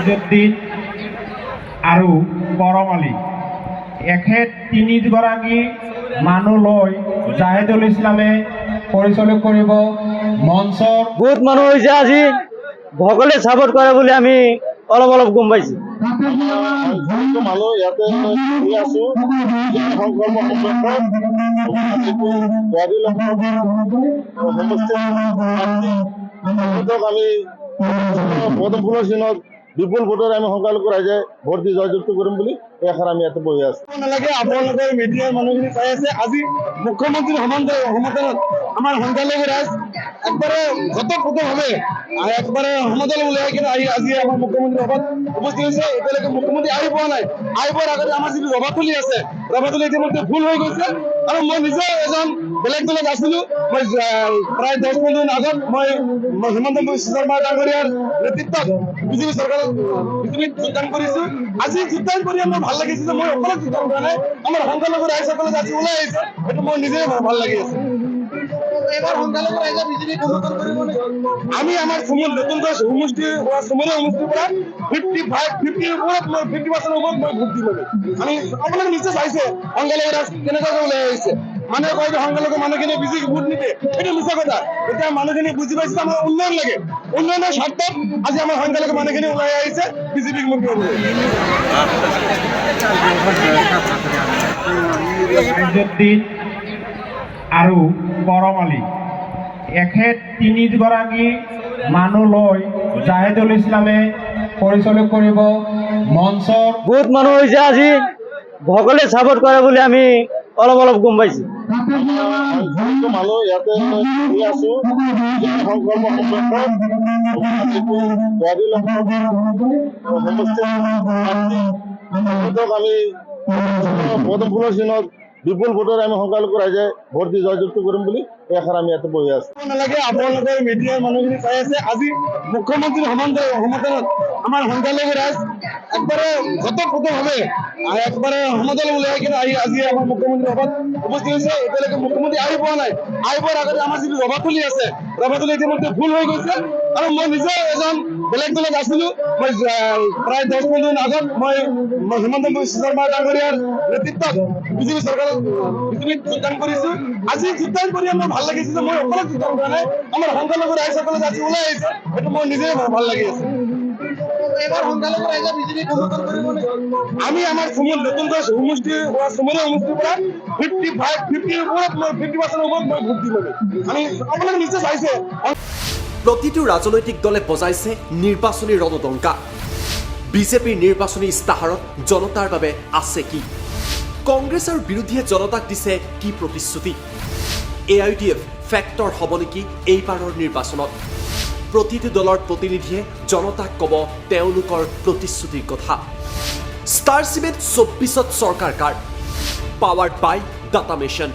তাজউদ্দিন আৰু কৰম আলী এখেত তিনিগৰাকী মানুহ লৈ জাহিদুল ইছলামে পৰিচালনা কৰিব মঞ্চৰ বহুত মানুহ হৈছে আজি ভকলে সাপোর্ট করে বলে আমি অলপ অলপ গম পাইছি মানুহ ইয়াতে আছো সংকল্প আমি পদমফুলৰ চিনত বিপুল ভোটৰ আমি সংকল্প কৰাই যে ভোট দি জয়যুক্ত কৰিম বুলি এষাৰ আমি ইয়াতে বহি আছো। নালাগে আপোনালোকৰ মিডিয়াৰ মানুহখিনি চাই আছে আজি মুখ্যমন্ত্ৰীৰ সমৰ্থনত আমাৰ সংখ্যালঘু ৰাইজ একবাৰে ঘটকভাৱে একবাৰে সমদল উলিয়াই কিনে আজি আমাৰ মুখ্যমন্ত্ৰী সভাত উপস্থিত হৈছে। এতিয়ালৈকে মুখ্যমন্ত্ৰী আহি পোৱা নাই। আহিবৰ আগতে আমাৰ যিটো ৰভাতলি আছে ৰভাতলি ইতিমধ্যে ফুল হৈ গৈছে আৰু মই নিজে এজন বেলেগ দলত আছিলো। মই প্ৰায় 10-15 দিন আগত মই হিমন্ত বিশ্ব শৰ্মা ডাঙৰীয়াৰ নেতৃত্বত বিজেপি চৰকাৰত বিজেপিত যোগদান কৰিছো। আজি যোগদান কৰি মোৰ ভাল লাগিছে যে মই অকলে যোগদান কৰা নাই, আমাৰ সংখ্যালঘু ৰাইজসকলে আজি ওলাই আহিছে, সেইটো মই নিজে ভাল লাগি আছে। এবাৰ সংখ্যালঘু ৰাইজে বিজেপি সমৰ্থন কৰিব। আমি আমাৰ নতুনকৈ সমষ্টিৰ চমৰীয়া সমষ্টিৰ পৰা 50% ওপৰত মই ভোট দিলো। আমি আপোনালোকে নিশ্চয় চাইছে সংখ্যালঘু ৰাইজ কেনেকৈ ওলাই আহিছে। মানুহে কয় যে সংখ্যালঘু মানুহখিনি বিজেপি ভোট নিদিয়ে, সেইটো মিছা কথা। এতিয়া মানুহখিনি বুজি পাইছে আমাৰ উন্নয়ন লাগে, উন্নয়নৰ স্বাৰ্থত আজি আমাৰ সংখ্যালঘু মানুহখিনি ওলাই আহিছে বিজেপিক ভোট দিবলৈ। তাজউদ্দিন আৰু কৰম আলী এখেত তিনিগৰাকী মানুহ লৈ জাহিদুল ইছলামে পৰিচালনা কৰিব মঞ্চৰ বহুত মানুহ হৈছে আজি ভকলে সাপোর্ট করে বলে আমি অলপ অলপ গম পাইছি মানুহ ইয়াতে আছো সংকল্প আমি পদমফুলৰ চিনত বিপুল ভোটৰ আমি সংকল্প কৰাই যে ভোট দি জয়যুক্ত কৰিম বুলি এষাৰ আমি ইয়াতে বহি আছো। নালাগে আপোনালোকৰ মিডিয়াৰ মানুহখিনি চাই আছে আজি মুখ্যমন্ত্ৰীৰ সমৰ্থনত আমাৰ সংখ্যালঘু ৰাইজ একবাৰে ঘটকভাৱে একবাৰে সমদল উলিয়াই কিনে আজি আমাৰ মুখ্যমন্ত্ৰী সভাত উপস্থিত হৈছে। এতিয়ালৈকে মুখ্যমন্ত্ৰী আহি পোৱা নাই। আহিবৰ আগতে আমাৰ যিটো ৰভাতলি আছে ৰভাতলি ইতিমধ্যে ফুল হৈ গৈছে আৰু মই নিজে এজন বেলেগ দলত আছিলো। মই প্ৰায় 10-15 দিন আগত মই হিমন্ত বিশ্ব শৰ্মা ডাঙৰীয়াৰ নেতৃত্বত বিজেপি চৰকাৰত বিজেপিত যোগদান কৰিছো। আজি যোগদান কৰি মোৰ ভাল লাগিছে যে মই অকলে যোগদান কৰা নাই, আমাৰ সংখ্যালঘু ৰাইজসকলে আজি ওলাই আহিছে, সেইটো মই নিজে ভাল লাগি আছে। এবাৰ সংখ্যালঘু ৰাইজে বিজেপি সমৰ্থন কৰিব। আমি আমাৰ নতুনকৈ সমষ্টিৰ চমৰীয়া সমষ্টিৰ পৰা 50% ওপৰত মই ভোট দিলো। আমি আপোনালোকে নিশ্চয় চাইছে প্ৰতিটো ৰাজনৈতিক দলে বজাইছে নিৰ্বাচনী ৰণদংকা। বিজেপিৰ নিৰ্বাচনী ইস্তাহাৰত জনতাৰ বাবে আছে কি? কংগ্ৰেছৰ বিৰোধীয়ে জনতাক দিছে কি প্ৰতিশ্ৰুতি? AIUDF ফেক্টৰ হ'ব নেকি এইবাৰৰ নিৰ্বাচনত? প্ৰতিটো দলৰ প্ৰতিনিধিয়ে জনতাক ক'ব তেওঁলোকৰ প্ৰতিশ্ৰুতিৰ কথা। ষ্টাৰ চিমেণ্ট 24ত চৰকাৰ কাৰ? পাৱাৰ্ড বাই ডাটা মিছন।